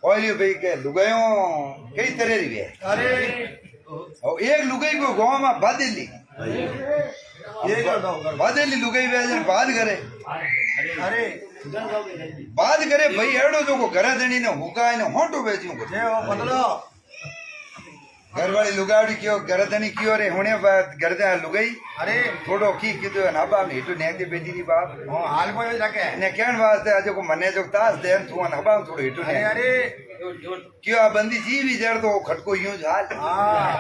और ये भाई के लुगायो कई तरह री वे अरे और एक लुगाई को गांव में बादेली बादेली लुगाई वे जन बात करे अरे बात करे भाई एड़ो जो को घरा देनी ने हुका ने होटो बेच्यूं को जे वो बदलो घर वाली लुगाड़ी क्यों घर देनी क्यों रे होने बात घर दे लुगाई अरे थोड़ो की कीधो ना बाप ने तो ने दे बेटी री बाप हाल को जाके ने केन वास्ते आज को मने जो तास देन तू ना बाप थोड़ो हिटो अरे ने अरे क्यों आ बंदी जी भी जड़ तो खटको यूं झाल हाँ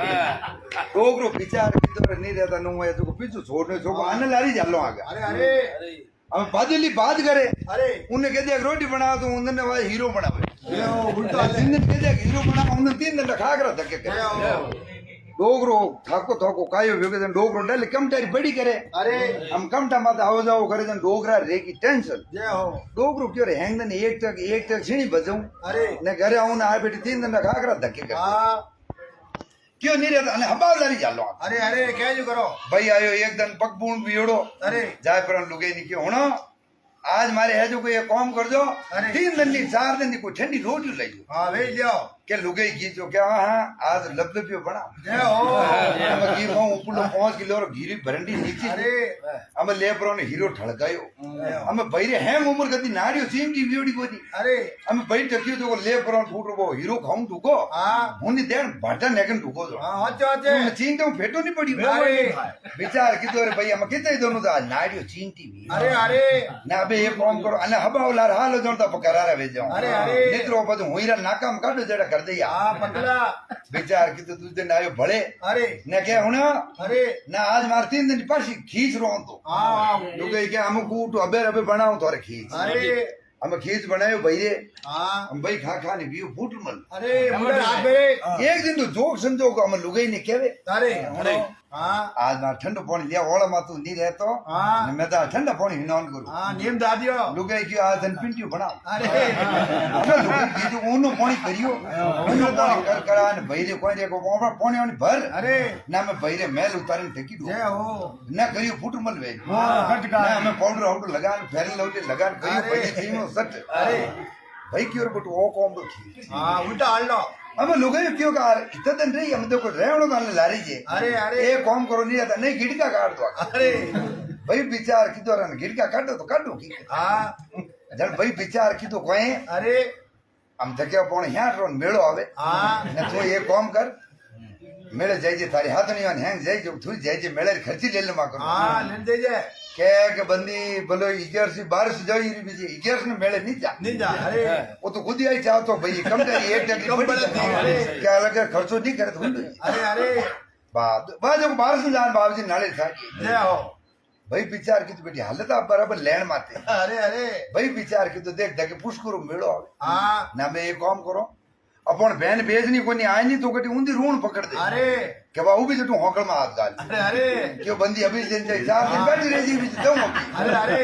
डोगरो विचार कीधो नहीं रहता नु है जो पीछू छोड़ने जो आने लारी जालो आगे अरे अरे अब बादली बात करे अरे उन्हें कहते हैं रोटी बना तो उन्होंने वो हीरो बनावे ये वो उल्टा तीन दिन कहते हैं हीरो बना उन्होंने 3 दिन खा कर धक्के करे डोगरो थाको थाको कायो वेगे डोगरो डल कम टारी बड़ी करे अरे हम कम टाइम मत आओ जाओ करे जन डोगरा रे की टेंशन जे हो डोगरो क्यों रे हैंग दिन एक तक छीनी बजाऊं अरे ने घरे आऊं ना आ बेटी 3 दिन खा कर धक्के करे हाँ क्यों नहीं रहता अने हबालदारी चालो अरे अरे क्या जो करो भाई आयो एक दिन पगपूर्ण बियोड़ो अरे जाय पर लुगे नहीं क्यों होना आज मारे है जो कोई ये काम कर दो अरे 3 दिन की 4 दिन की कोई ठंडी रोटी लाई हाँ वे लियो के लुगे की जो क्या हाँ आज लपलपियो बना जे हो हम घी खाऊं ऊपर 5 किलो और घी भरंडी नीचे अरे हम लेपरो ने हीरो ठड़कायो हम बइरे हैं उम्र कदी नारियो सीम की वीडियो कोनी अरे हम बइ टकियो जो लेपरो फूट वो हीरो खाऊं दुको हाँ हुनी देन भाटा नेकन दुको जो हाँ अच्छा अच्छा चीन तो फेटो नहीं पड़ी अरे विचार कितो रे भाई हम किते दोनों दा नारियो चीनती भी अरे अरे ना बे ये काम करो अने हबावलार हाल जोन ता पकरारा वे जाओ अरे अरे नित्रो बदु होईरा नाकाम काढो जेड़ा कर दे या हाँ पतला विचार की तो दूसरे दिन आयो भले अरे ने क्या होना अरे ना आज मार 3 दिन पासी खींच रो तो हाँ लोग क्या हम कूट अबे अबे बनाओ तो खींच अरे हम खींच बनायो भईरे हाँ हम भाई खा खा ने बियो फूट मल अरे मुझे हाथ में एक दिन तो जोक समझो को हम लुगाई ने केवे अरे हाँ आज ना ठंडो पानी लिया ओला मा तू नहीं रहतो हाँ ने मैं ता ठंडा पानी हिनौन करू हाँ नीम दादियो लुगाई की आज दिन पिंटियो बनाओ अरे अबे लुगाई की जो ऊनो पानी करियो ऊनो पानी कर करा ने भईरे कोई रे को पानी वाली भर अरे ना मैं भईरे मैल उतारन ठकी दो जय हो ना करियो फूट मल वे हाँ खटका ना हमें पाउडर आउडर लगान फेरन लौटे लगान करियो अरे। पहले थीमो सट अरे भाई की और बट ओ कॉम तो थी हाँ उल्टा हाल लो हम लोगे क्यों कार इतना दिन रही हम देखो रेवणो गाने लारी जे अरे अरे ये कॉम करो नहीं आता नहीं गिड़का काट दो अरे भाई विचार की तो रन गिड़का काटो तो काटो की हाँ जब भाई विचार की तो कोई अरे हम थके पौन यहाँ रोन मेलो आवे हाँ ने तू ये कॉम कर मेले जाई जे थारी हाथ नहीं आन हैंग जाई जो तू जाई जे मेले खर्ची ले ले मा करो हाँ ले दे जे के बंदी बोलो 11 से 12 से जाई री बीजे 11 ने मेले नहीं जा नहीं जा अरे वो तो खुद ही आई चाहो तो भाई कम तेरी एक टकी कम बड़ी बड़ी अरे। क्या लगे खर्चो नहीं करे तो अरे अरे बाद जब 12 से जान बाबू जी नाले था जय हो भाई विचार की तो बेटी हालत आप बराबर लैंड मारते अरे अरे भाई विचार की तो देख देख पुष्करो मेलो आवे हाँ ना मैं ये काम करो अपन बहन बेचनी कोनी आए नहीं तो कटी उंदी रूण पकड़ दे अरे के बाबू भी तो होकल में हाथ डाल अरे अरे क्यों बंदी अभी दिन जाए 4 दिन बैठी रही जी भी दो अरे अरे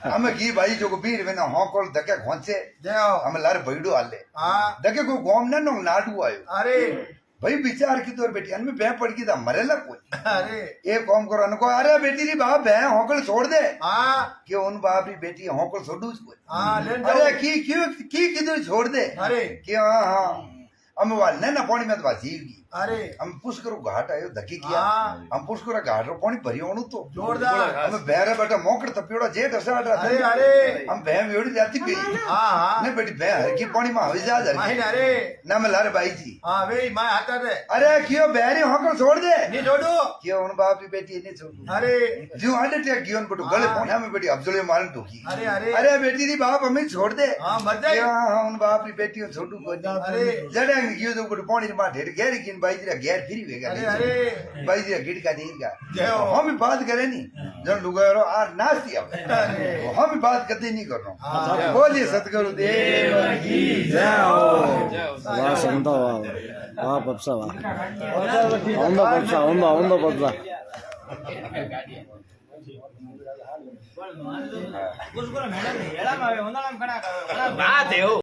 हमें की भाई जो को बीर में ना होकल धके खोंचे जय हो हम लार भईडो हाले हाँ धके को गोम ना नो नाडू आयो अरे भाई विचार की तो बेटी अन में बह पड़ की था मरेला कोई अरे ये काम करो अनको अरे बेटी री बाप बह होकल छोड़ दे हाँ क्यों उन बाप री बेटी होकल छोड़ू कोई हाँ ले अरे की किधर छोड़ दे अरे क्यों हाँ हम वाल ना पानी में तो जीव की अरे हम पुष्कर घाट आयो धकी किया हाँ हम पुष्कर घाट रो पानी भरियोणु तो जोरदार हम बहरे बेटा मोकड़ तपियोड़ा जेठ असाड़ अरे अरे हम बह वेड़ी जाती पी हाँ हाँ ने बेटी बह हर की पानी में हवी जा हर माहिन की अरे ना मैं लारे भाई जी हाँ वे मैं आता थे अरे क्यों बहरी होकर छोड़ दे नहीं छोड़ो क्यों उन बाप की बेटी नहीं छोड़ अरे जो हार्ट अटैक गियोन बटू गले पोना में बेटी अब्दुल मारन ठोकी अरे अरे अरे बेटी री बाप हमें छोड़ दे हाँ मर जाए क्यों हाँ उन बाप की बेटी छोटू को अरे जड़ेंगे क्यों तो बटू पानी में ढेर घेर किन भाई जी घेर फिरी वेगा अरे अरे भाई जी गिड़ का नहीं का जय हो। हम भी बात करे नहीं जब लुगारो आ नास्ती अब अरे हम भी बात करते नहीं कर हाँ। रहा हूँ बोलिए सतगुरु देव की जय हो वाह संता वाह वाह पप्सा वाह ओंदा पप्सा बात है